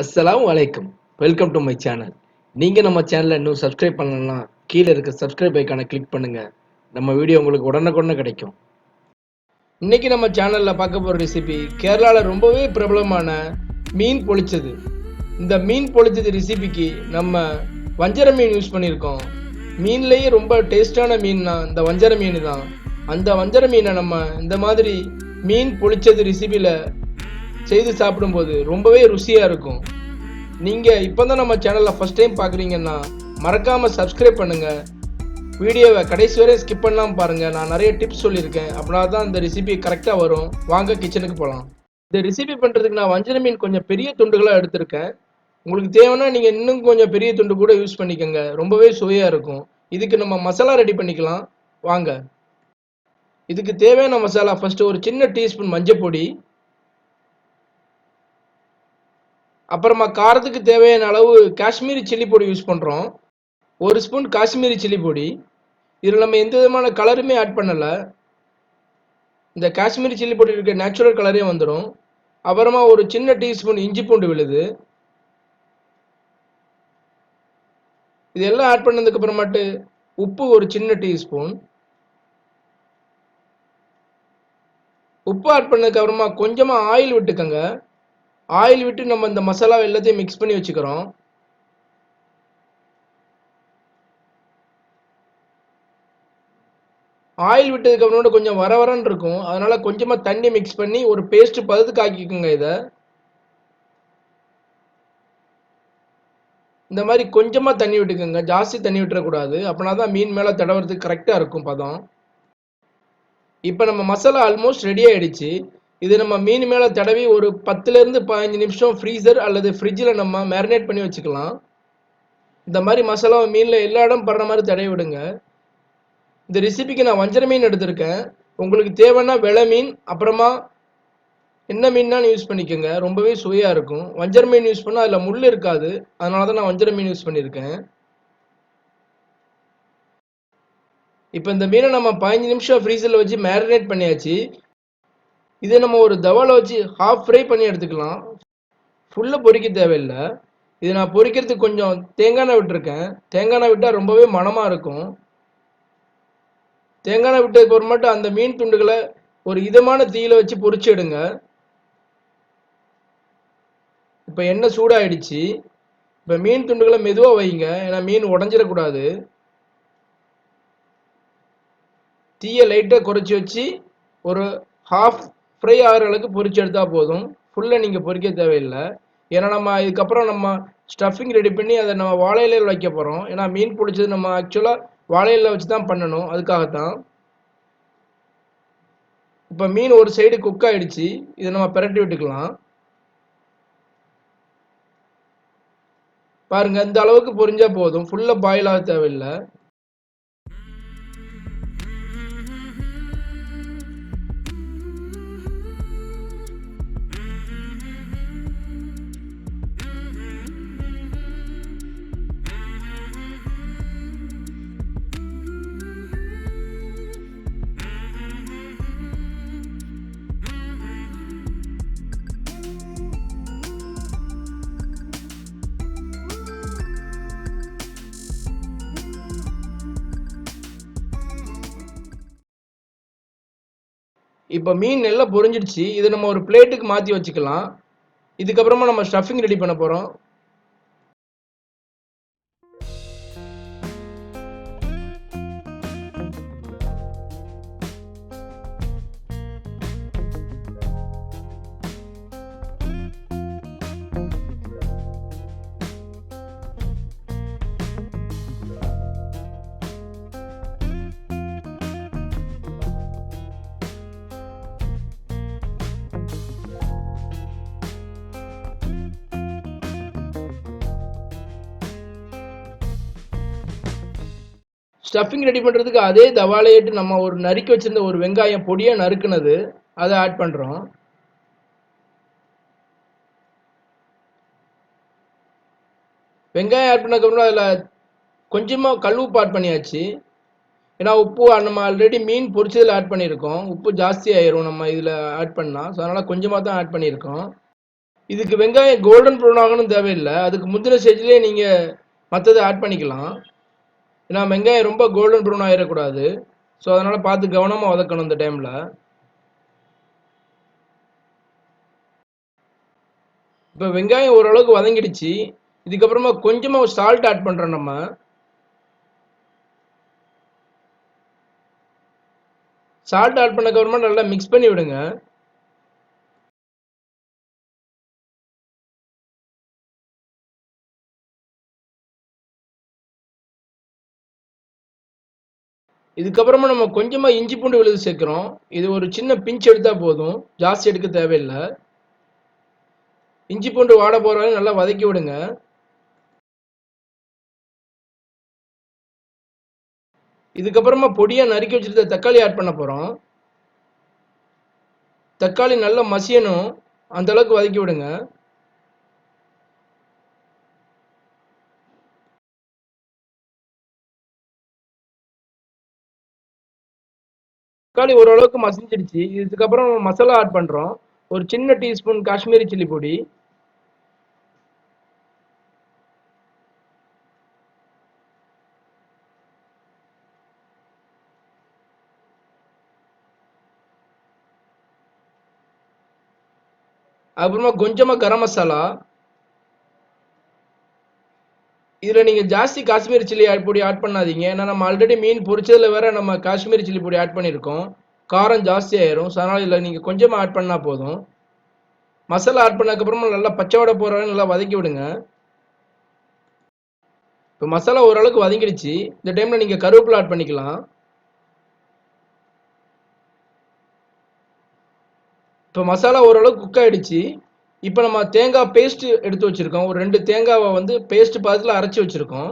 அஸ்ஸலாமு அலைக்கும். Welcome to my channel. நீங்க நம்ம சேனலை இன்னும் சப்ஸ்கிரைப் பண்ணலன்னா கீழே இருக்க சப்ஸ்கிரைப் ஐக்கானை கிளிக் பண்ணுங்க. நம்ம வீடியோ உங்களுக்கு உடனுக்குடனே கிடைக்கும். இன்னைக்கு நம்ம சேனல்ல பார்க்க போற ரெசிபி கேரளாவில் ரொம்பவே பிரபலமான மீன் பொளிச்சது. இந்த மீன் பொளிச்சது ரெசிபிக்கு நம்ம வஞ்சர மீன் யூஸ் பண்ணியிருக்கோம். மீன்லேயே ரொம்ப டேஸ்டான மீன்னா இந்த வஞ்சர மீன் தான். அந்த வஞ்சர மீனை நம்ம இந்த மாதிரி மீன் பொளிச்சது ரெசிபியில் செய்து சாப்பிடும்போது ரொம்பவே ருசியாக இருக்கும். நீங்கள் இப்போ தான் நம்ம சேனலில் ஃபஸ்ட் டைம் பார்க்குறீங்கன்னா மறக்காமல் சப்ஸ்கிரைப் பண்ணுங்கள். வீடியோவை கடைசி வரை ஸ்கிப் பண்ணாமல் பாருங்கள். நான் நிறைய டிப்ஸ் சொல்லியிருக்கேன். அப்படின்னா தான் இந்த ரெசிபி கரெக்டாக வரும். வாங்க கிச்சனுக்கு போகலாம். இந்த ரெசிபி பண்ணுறதுக்கு நான் வஞ்சர மீன் கொஞ்சம் பெரிய துண்டுகளாக எடுத்திருக்கேன். உங்களுக்கு தேவைன்னா நீங்கள் இன்னும் கொஞ்சம் பெரிய துண்டு கூட யூஸ் பண்ணிக்கோங்க. ரொம்பவே சுவையாக இருக்கும். இதுக்கு நம்ம மசாலா ரெடி பண்ணிக்கலாம். வாங்க. இதுக்கு தேவையான மசாலா ஃபஸ்ட்டு ஒரு சின்ன டீஸ்பூன் மஞ்சள் பொடி, அப்புறமா காரத்துக்கு தேவையான அளவு காஷ்மீரி சில்லி பொடி யூஸ் பண்ணுறோம். 1 ஸ்பூன் காஷ்மீரி சில்லி பொடி. இதில் நம்ம எந்த விதமான கலருமே ஆட் பண்ணலை. இந்த காஷ்மீரி சில்லி பொடி இருக்க நேச்சுரல் கலரே வந்துடும். அப்புறமா ஒரு சின்ன டீஸ்பூன் இஞ்சி பூண்டு விழுது. இதெல்லாம் ஆட் பண்ணதுக்கு அப்புறமாட்டு உப்பு ஒரு சின்ன டீஸ்பூன். உப்பு ஆட் பண்ணதுக்கு அப்புறமா கொஞ்சமாக ஆயில் விட்டுக்கோங்க. ஆயில் விட்டு நம்ம இந்த மசாலா எல்லாத்தையும் மிக்ஸ் பண்ணி வச்சுக்கிறோம். ஆயில் விட்டதுக்கு அப்புறம் கொஞ்சம் வர வரன்னு இருக்கும். அதனால கொஞ்சமாக தண்ணி மிக்ஸ் பண்ணி ஒரு பேஸ்ட் பதத்துக்கு ஆக்கிக்கோங்க. இதை இந்த மாதிரி கொஞ்சமாக தண்ணி விட்டுக்கோங்க. ஜாஸ்தி தண்ணி விட்டுறக்கூடாது. அப்படின்னா தான் மீன் மேலே தடவுறதுக்கு கரெக்டாக இருக்கும் பதம். இப்போ நம்ம மசாலா ஆல்மோஸ்ட் ரெடி ஆகிடுச்சு. இது நம்ம மீன் மேலே தடவி ஒரு 10லேருந்து 15 நிமிஷம் ஃப்ரீசர் அல்லது ஃப்ரிட்ஜில் நம்ம மேரினேட் பண்ணி வச்சுக்கலாம். இந்த மாதிரி மசாலாவை மீனில் எல்லா இடம் படுற மாதிரி தடவி விடுங்க. இந்த ரெசிபிக்கு நான் வஞ்சர மீன் எடுத்திருக்கேன். உங்களுக்கு தேவைன்னா வெலை மீன், அப்புறமா என்ன மீன்னாலும் யூஸ் பண்ணிக்கோங்க. ரொம்பவே சுவையாக இருக்கும். வஞ்சர மீன் யூஸ் பண்ணால் அதில் முள் இருக்காது. அதனால தான் நான் வஞ்சர மீன் யூஸ் பண்ணியிருக்கேன். இப்போ இந்த மீனை நம்ம 15 நிமிஷம் ஃப்ரீசரில் வச்சு மேரினேட் பண்ணியாச்சு. இதை நம்ம ஒரு தவாவில் வச்சு ஹாஃப் ஃப்ரை பண்ணி எடுத்துக்கலாம். ஃபுல்லாக பொரிக்க தேவையில்லை. இதை நான் பொரிக்கிறதுக்கு கொஞ்சம் தேங்காய் எண்ணெய் விட்டுருக்கேன். தேங்காய் எண்ணெய் விட்டால் ரொம்பவே மணமாக இருக்கும். தேங்காய் எண்ணெய் விட்டதுக்கு அப்புறமாட்டு அந்த மீன் துண்டுகளை ஒரு இதமான தீயில வச்சு பொரிச்சு எடுங்க. இப்போ எண்ணெய் சூடாயிடுச்சு. இப்போ மீன் துண்டுகளை மெதுவாக வைங்க. ஏன்னா மீன் உடஞ்சிடக்கூடாது. தீயை லைட்டாக குறைச்சி வச்சு ஒரு ஹாஃப் ஃப்ரை ஆகிற அளவுக்கு பொரிச்சு எடுத்தால் போதும். ஃபுல்லாக நீங்கள் பொரிக்க தேவையில்லை. ஏன்னா நம்ம இதுக்கப்புறம் நம்ம ஸ்டஃபிங் ரெடி பண்ணி அதை நம்ம வாழை இலையில் வைக்க போகிறோம். ஏன்னா மீன் பிடிச்சது நம்ம ஆக்சுவலாக வாழை இலையில் வச்சு தான் பண்ணணும். அதுக்காகத்தான். இப்போ மீன் ஒரு சைடு குக் ஆகிடுச்சு. இதை நம்ம பிரட்டி விட்டுக்கலாம். பாருங்க, இந்த அளவுக்கு பொரிஞ்சா போதும். ஃபுல்லாக பாயில் ஆக தேவையில்லை. இப்போ மீன் நல்லா பொரிஞ்சிடுச்சு. இதை நம்ம ஒரு பிளேட்டுக்கு மாற்றி வச்சுக்கலாம். இதுக்கப்புறமா நம்ம ஸ்டஃபிங் ரெடி பண்ண போகிறோம். ஸ்டஃபிங் ரெடி பண்ணுறதுக்கு அதே தவாலையிட்டு நம்ம ஒரு நறுக்கி வச்சிருந்த ஒரு வெங்காயம் பொடியாக நறுக்குனது அதை ஆட் பண்ணுறோம். வெங்காயம் ஆட் பண்ணதுக்கப்புறம் அதில் கொஞ்சமாக கல் உப்பு ஆட் பண்ணியாச்சு. ஏன்னா உப்பு நம்ம ஆல்ரெடி மீன் பொரிச்சதில் ஆட் பண்ணியிருக்கோம். உப்பு ஜாஸ்தி ஆயிரும் நம்ம இதில் ஆட் பண்ணால். ஸோ அதனால் கொஞ்சமாக தான் ஆட் பண்ணியிருக்கோம். இதுக்கு வெங்காயம் கோல்டன் ப்ரௌன் ஆகணும் தேவையில்லை. அதுக்கு முந்தின ஸ்டேஜ்லேயே நீங்கள் மற்றதை ஆட் பண்ணிக்கலாம். ஏன்னா வெங்காயம் ரொம்ப கோல்டன் ப்ரௌன் ஆகிடக்கூடாது. ஸோ அதனால் பார்த்து கவனமாக வதக்கணும் இந்த டைமில். இப்போ வெங்காயம் ஓரளவுக்கு வதங்கிடுச்சு. இதுக்கப்புறமா கொஞ்சமாக சால்ட் ஆட் பண்ணுறோம் நம்ம. சால்ட் ஆட் பண்ணக்கப்புறமா நல்லா மிக்ஸ் பண்ணி விடுங்க. இதுக்கப்புறமா நம்ம கொஞ்சமாக இஞ்சி பூண்டு விழுது சேர்க்குறோம். இது ஒரு சின்ன பிஞ்ச் எடுத்தால் போதும், ஜாஸ்தி எடுக்க தேவையில்லை. இஞ்சி பூண்டு வாட போகிற வரையும் நல்லா வதக்கி விடுங்க. இதுக்கப்புறமா பொடியாக நறுக்கி வச்சுருந்த தக்காளி ஆட் பண்ண போகிறோம். தக்காளி நல்லா மசியணும், அந்த அளவுக்கு வதக்கி விடுங்க. தக்காளி ஓரளவுக்கு மசிஞ்சிடுச்சு. இதுக்கப்புறம் மசாலா ஆட் பண்ணுறோம். ஒரு சின்ன டீஸ்பூன் காஷ்மீரி சில்லி பொடி, அப்புறமா கொஞ்சமாக கரம் மசாலா. இதில் நீங்கள் ஜாஸ்தி காஷ்மீரி சில்லி பொடி ஆட் பண்ணாதீங்க. ஏன்னா நம்ம ஆல்ரெடி மீன் பொரிச்சதில் வேற நம்ம காஷ்மீரி சில்லி பொடி ஆட் பண்ணியிருக்கோம். காரம் ஜாஸ்தி ஆயிரும். ஸோ அதனால் இதில் நீங்கள் கொஞ்சமாக ஆட் பண்ணால் போதும். மசாலா ஆட் பண்ணதுக்கப்புறமா நல்லா பச்சை வடை போகிற வரை நல்லா வதக்கி விடுங்க. இப்போ மசாலா ஓரளவுக்கு வதங்கிடுச்சு. இந்த டைமில் நீங்கள் கருவேப்பிலை ஆட் பண்ணிக்கலாம். இப்போ மசாலா ஓரளவுக்கு குக் ஆகிடுச்சு. இப்போ நம்ம தேங்காய் பேஸ்ட்டு எடுத்து வச்சுருக்கோம். ஒரு 2 தேங்காவை வந்து பேஸ்ட் பதத்தில் அரைச்சி வச்சுருக்கோம்.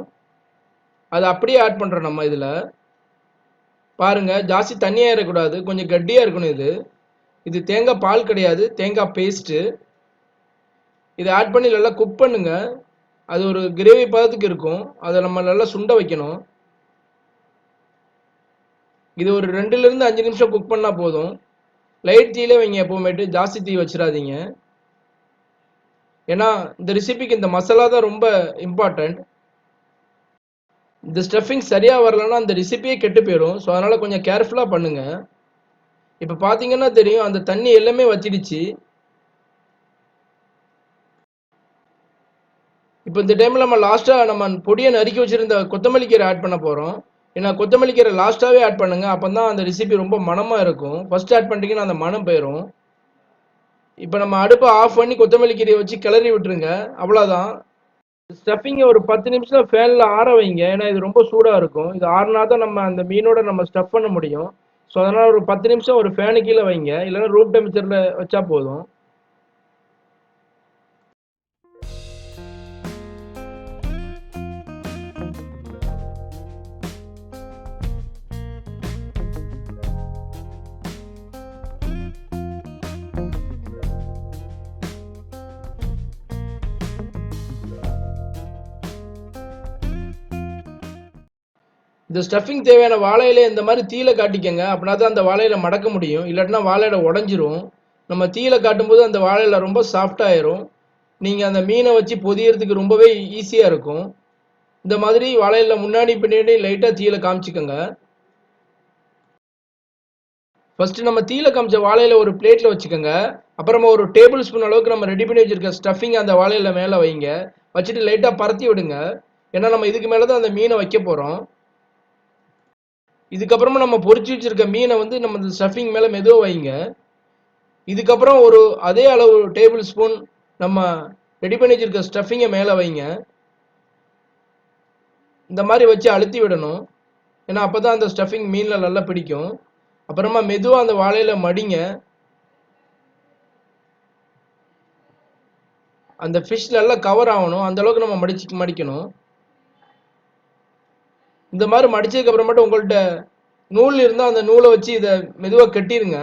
அதை அப்படியே ஆட் பண்ணுறோம் நம்ம இதில். பாருங்கள், ஜாஸ்தி தண்ணியாக இருக்கக்கூடாது, கொஞ்சம் கட்டியாக இருக்கணும் இது. இது தேங்காய் பால் கிடையாது, தேங்காய் பேஸ்ட்டு. இதை ஆட் பண்ணி நல்லா குக் பண்ணுங்க. அது ஒரு கிரேவி பதத்துக்கு இருக்கும். அதை நம்ம நல்லா சுண்ட வைக்கணும். இது ஒரு 2லேருந்து 5 நிமிஷம் குக் பண்ணால் போதும். லைட் தீயிலே வைங்க எப்போவுமேட்டு, ஜாஸ்தி தீ வச்சிடாதீங்க. ஏன்னா இந்த ரெசிபிக்கு இந்த மசாலா தான் ரொம்ப இம்பார்ட்டண்ட். இந்த ஸ்டஃபிங் சரியாக வரலன்னா அந்த ரெசிபியே கெட்டு போயிடும். ஸோ அதனால் கொஞ்சம் கேர்ஃபுல்லாக பண்ணுங்கள். இப்போ பார்த்தீங்கன்னா தெரியும், அந்த தண்ணி எல்லாமே வற்றிடுச்சு. இப்போ இந்த டைமில் நம்ம லாஸ்ட்டாக நம்ம பொடியை நறுக்கி வச்சுருந்த கொத்தமல்லி கீரை ஆட் பண்ண போகிறோம். ஏன்னா கொத்தமல்லி கீரை லாஸ்ட்டாகவே ஆட் பண்ணுங்கள். அப்போ தான் அந்த ரெசிபி ரொம்ப மணமாக இருக்கும். ஃபஸ்ட்டு ஆட் பண்ணிட்டீங்கன்னா அந்த மணம் போயிடும். இப்போ நம்ம அடுப்பை ஆஃப் பண்ணி கொத்தமல்லி கீரையை வச்சு கிளறி விட்டுருங்க. அவ்வளோதான். ஸ்டஃபிங்கை ஒரு 10 நிமிஷம் ஃபேனில் ஆற வைங்க. ஏன்னா இது ரொம்ப சூடாக இருக்கும். இது ஆறுனா தான் நம்ம அந்த மீனோட நம்ம ஸ்டஃப் பண்ண முடியும். ஸோ அதனால் ஒரு 10 நிமிஷம் ஒரு ஃபேனு கீழே வைங்க. இல்லைன்னா ரூம் டெம்பரேச்சரில் வச்சா போதும். இந்த ஸ்டஃபிங் தேவையான வாழை இலையை இந்த மாதிரி தீயில காட்டிக்கங்க. அப்படின்னா தான் அந்த வாழை இலை மடக்க முடியும். இல்லாட்டினா வாழை இலை உடஞ்சிரும். நம்ம தீயில காட்டும்போது அந்த வாழை இலை ரொம்ப சாஃப்டாயிரும். நீங்கள் அந்த மீனை வச்சு பொதியறதுக்கு ரொம்பவே ஈஸியாக இருக்கும். இந்த மாதிரி வாழை இலை முன்னாடி பின்னாடி லைட்டாக தீயில காமிச்சிக்கோங்க. ஃபஸ்ட்டு நம்ம தீயில காமிச்ச வாழை இலை ஒரு பிளேட்டில் வச்சுக்கோங்க. அப்புறமா ஒரு டேபிள் ஸ்பூன் அளவுக்கு நம்ம ரெடி பண்ணி வச்சிருக்க ஸ்டஃபிங் அந்த வாழை இலை மேலே வைங்க. வச்சுட்டு லைட்டாக பரத்தி விடுங்க. ஏன்னா நம்ம இதுக்கு மேலே தான் அந்த மீனை வைக்க போகிறோம். இதுக்கப்புறமா நம்ம பொரிச்சு வச்சிருக்க மீனை வந்து நம்ம இந்த ஸ்டஃபிங் மேலே மெதுவாக வைங்க. இதுக்கப்புறம் ஒரு அதே அளவு டேபிள் ஸ்பூன் நம்ம ரெடி பண்ணி வச்சிருக்க ஸ்டஃபிங்கை மேலே வைங்க. இந்த மாதிரி வச்சு அழுத்தி விடணும். ஏன்னா அப்போ தான் அந்த ஸ்டஃபிங் மீனில் நல்லா பிடிக்கும். அப்புறமா மெதுவாக அந்த வாழையில மடிங்க. அந்த ஃபிஷ் நல்லா கவர் ஆகணும். அந்த அளவுக்கு நம்ம மடிக்கணும். இந்த மாதிரி மடிச்சதுக்கு அப்புறமேட்டு உங்கள்கிட்ட நூல் இருந்தால் அந்த நூலை வச்சு இதை மெதுவாக கட்டிடுங்க.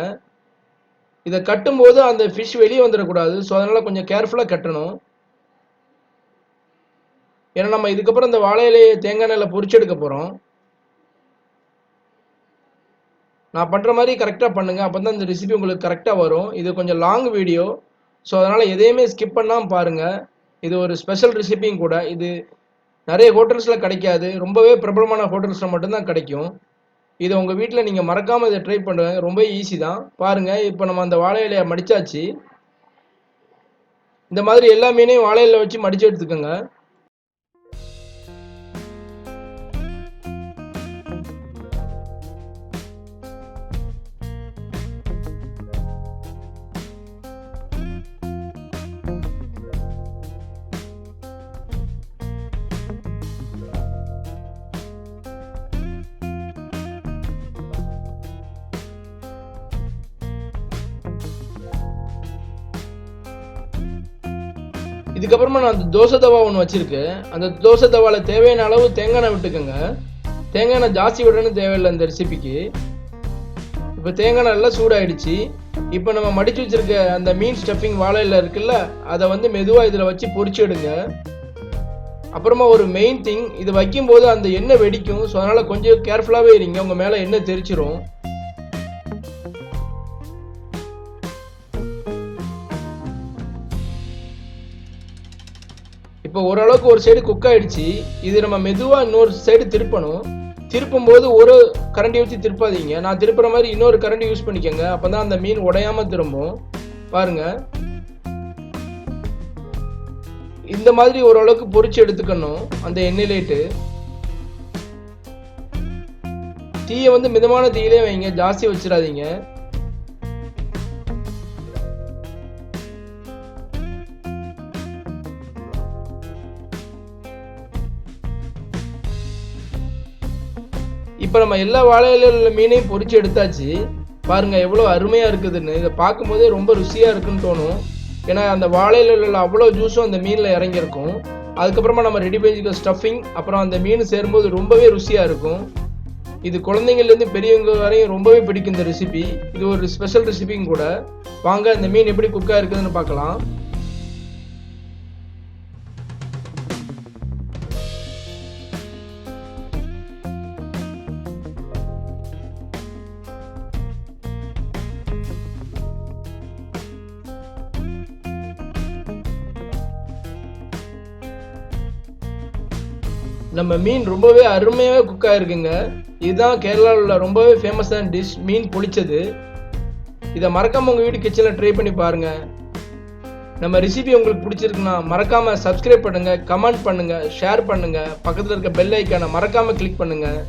இதை கட்டும்போது அந்த ஃபிஷ் வெளியே வந்துடக்கூடாது. ஸோ அதனால் கொஞ்சம் கேர்ஃபுல்லாக கட்டணும். ஏன்னா நம்ம இதுக்கப்புறம் இந்த வாழை இலையை தேங்காய் எண்ணெயில் பொரிச்செடுக்க போகிறோம். நான் பண்ணுற மாதிரி கரெக்டாக பண்ணுங்கள். அப்போ தான் இந்த ரெசிபி உங்களுக்கு கரெக்டாக வரும். இது கொஞ்சம் லாங் வீடியோ. ஸோ அதனால் எதையுமே ஸ்கிப் பண்ணாமல் பாருங்கள். இது ஒரு ஸ்பெஷல் ரெசிபியும் கூட. இது நிறைய ஹோட்டல்ஸில் கிடைக்காது, ரொம்பவே பிரபலமான ஹோட்டல்ஸில் மட்டும்தான் கிடைக்கும். இதை உங்கள் வீட்டில் நீங்கள் மறக்காமல் இதை ட்ரை பண்ணுங்கள். ரொம்ப ஈஸி தான். பாருங்கள், இப்போ நம்ம அந்த வாழை இலையை மடித்தாச்சு. இந்த மாதிரி எல்லா மீனையும் வாழை இலையில வச்சு மடித்து எடுத்துக்கோங்க. இதுக்கப்புறமா நான் அந்த தோசை தவா ஒன்று வச்சுருக்கேன். அந்த தோசை தவாவில் தேவையான அளவு தேங்காய் எண்ணெய் விட்டுக்கோங்க. தேங்காய் எண்ணெய் ஜாஸ்தி விடணும்னு தேவையில்லை இந்த ரெசிபிக்கு. இப்போ தேங்காய் எண்ணெய் நல்லா சூடாகிடுச்சு. இப்போ நம்ம மடித்து வச்சுருக்க அந்த மீன் ஸ்டஃபிங் வாழையில் இருக்குல்ல, அதை வந்து மெதுவாக இதில் வச்சு பொரிச்சு எடுங்க. அப்புறமா ஒரு மெயின் திங், இது வைக்கும்போது அந்த எண்ணெய் வெடிக்கும். ஸோ அதனால் கொஞ்சம் கேர்ஃபுல்லாகவே இருங்க, உங்கள் மேலே எண்ணெய் தெரிச்சிரும். இப்போ ஓரளவுக்கு ஒரு சைடு குக் ஆகிடுச்சு. இது நம்ம மெதுவாக இன்னொரு சைடு திருப்பணும். திருப்பும்போது ஒரு கரண்டி வச்சு திருப்பாதீங்க. நான் திருப்புற மாதிரி இன்னொரு கரண்டி யூஸ் பண்ணிக்கோங்க. அப்போ தான் அந்த மீன் உடையாமல் திரும்பும். பாருங்கள், இந்த மாதிரி ஓரளவுக்கு பொரிச்சு எடுத்துக்கணும் அந்த எண்ணெயிலேட்டு. தீயை வந்து மிதமான தீயிலே வைங்க, ஜாஸ்தி வச்சிடாதீங்க. இப்போ நம்ம எல்லா வாழையில உள்ள மீனையும் பொரிச்சு எடுத்தாச்சு. பாருங்கள் எவ்வளோ அருமையாக இருக்குதுன்னு. இதை பார்க்கும்போதே ரொம்ப ருசியாக இருக்குன்னு தோணும். ஏன்னா அந்த வாழையில உள்ள அவ்வளோ ஜூஸும் அந்த மீனில் இறங்கியிருக்கும். அதுக்கப்புறமா நம்ம ரெடி பண்ணிக்க ஸ்டஃபிங் அப்புறம் அந்த மீன் சேரும்போது ரொம்பவே ருசியாக இருக்கும். இது குழந்தைங்கள்லேருந்து பெரியவங்க வரையும் ரொம்பவே பிடிக்கும் இந்த ரெசிபி. இது ஒரு ஸ்பெஷல் ரெசிபியும் கூட. வாங்க இந்த மீன் எப்படி குக்காக இருக்குதுன்னு பார்க்கலாம். நம்ம மீன் ரொம்பவே அருமையாகவே குக் ஆகிருக்குங்க. இதுதான் கேரளாவில் உள்ள ரொம்பவே ஃபேமஸான டிஷ், மீன் பொளிச்சது. இதை மறக்காமல் உங்கள் வீட்டு கிச்சனில் ட்ரை பண்ணி பாருங்கள். நம்ம ரெசிபி உங்களுக்கு பிடிச்சிருக்குன்னா மறக்காமல் சப்ஸ்கிரைப் பண்ணுங்கள், கமெண்ட் பண்ணுங்கள், ஷேர் பண்ணுங்கள். பக்கத்தில் இருக்க பெல் ஐக்கானை மறக்காமல் கிளிக் பண்ணுங்கள்.